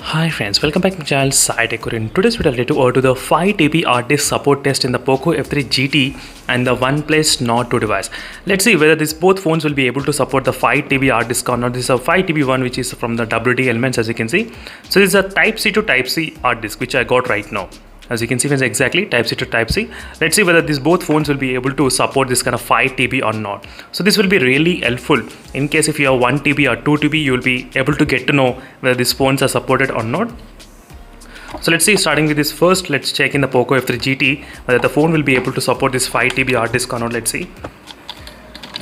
Hi friends, welcome back to my channel SciTech. In today's video, I'll let you to the 5 TB hard disk support test in the Poco F3 GT and the Oneplus Nord 2 device. Let's see whether these both phones will be able to support the 5 TB hard disk or not. This is a 5 TB one which is from the WD elements, as you can see. So this is a Type-C to Type-C hard disk which I got right now. As you can see, exactly Type-C to Type-C. Let's see whether these both phones will be able to support this kind of 5 TB or not. So this will be really helpful in case if you have 1 TB or 2 TB, you will be able to get to know whether these phones are supported or not. So let's see, starting with this first, let's check in the Poco F3 GT whether the phone will be able to support this 5 TB hard disk or not. Let's see.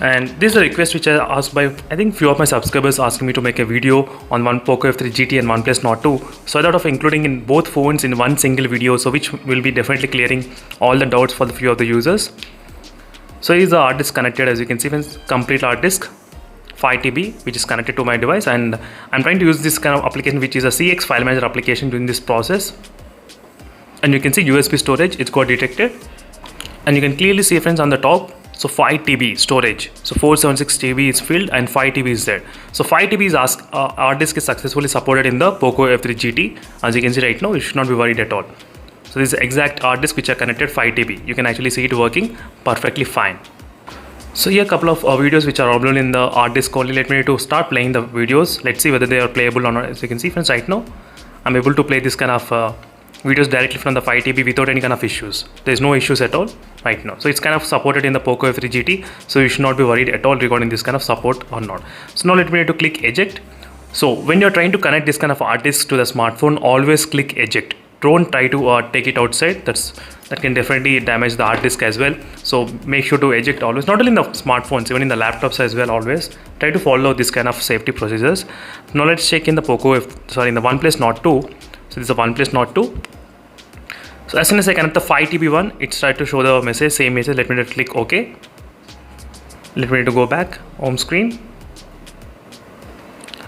And this is a request which I asked by, I think, few of my subscribers asking me to make a video on one Poco F3 GT and Oneplus Nord 2. So I thought of including in both phones in one single video, so which will be definitely clearing all the doubts for the few of the users. So here is the hard disk connected, as you can see, complete hard disk 5 TB which is connected to my device, and I'm trying to use this kind of application which is a CX file manager application during this process. And you can see USB storage, it's got detected, and you can clearly see, friends, on the top. So 5 TB storage, so 476 TB is filled and 5 TB is there. So 5 TB is hard disk is successfully supported in the Poco F3 GT. As you can see right now, you should not be worried at all. So this is the exact hard disk which are connected 5 TB. You can actually see it working perfectly fine. So here a couple of videos which are available in the hard disk only. Let me to start playing the videos. Let's see whether they are playable or not. As you can see, friends, right now I'm able to play this kind of videos directly from the 5 TB without any kind of issues. There's no issues at all right now. So it's kind of supported in the Poco F3 GT. So you should not be worried at all regarding this kind of support or not. So now let me to click eject. So when you're trying to connect this kind of hard disk to the smartphone, always click eject. Don't try to take it outside. That can definitely damage the hard disk as well. So make sure to eject always, not only in the smartphones, even in the laptops as well. Always try to follow this kind of safety procedures. Now let's check in the in the Oneplus Nord 2. So this is a Oneplus Nord 2. So as soon as I connect the 5 TB one, it started to show the message, same message. Let me to click OK. Let me to go back home screen.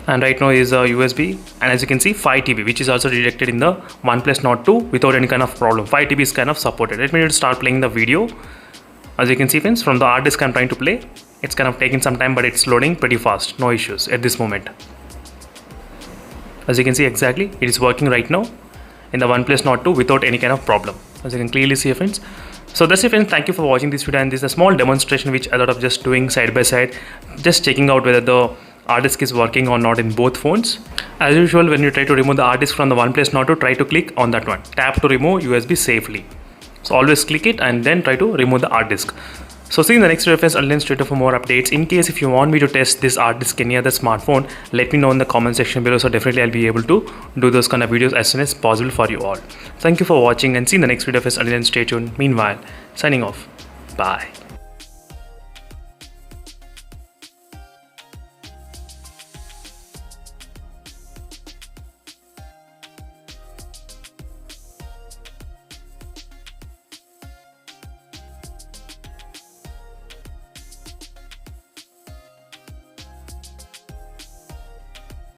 And right now is a USB, and as you can see 5 TB which is also detected in the Oneplus Nord 2 without any kind of problem. 5 TB is kind of supported. Let me to start playing the video. As you can see, friends, from the hard disk I'm trying to play. It's kind of taking some time, but it's loading pretty fast. No issues at this moment. As you can see, exactly, it is working right now in the Oneplus Nord 2 without any kind of problem, as you can clearly see, friends. So that's it, friends. Thank you for watching this video, and this is a small demonstration which I thought of just doing side by side, just checking out whether the hard disk is working or not in both phones. As usual, when you try to remove the hard disk from the Oneplus Nord 2, try to click on that one, tap to remove USB safely. So always click it and then try to remove the hard disk. So see you in the next video, friends. I'll straight for more updates. In case if you want me to test this hard disk in any other smartphone, let me know in the comment section below. So definitely I'll be able to do those kind of videos as soon as possible for you all. Thank you for watching, and see you in the next video, friends. Until then, stay tuned. Meanwhile, signing off. Bye.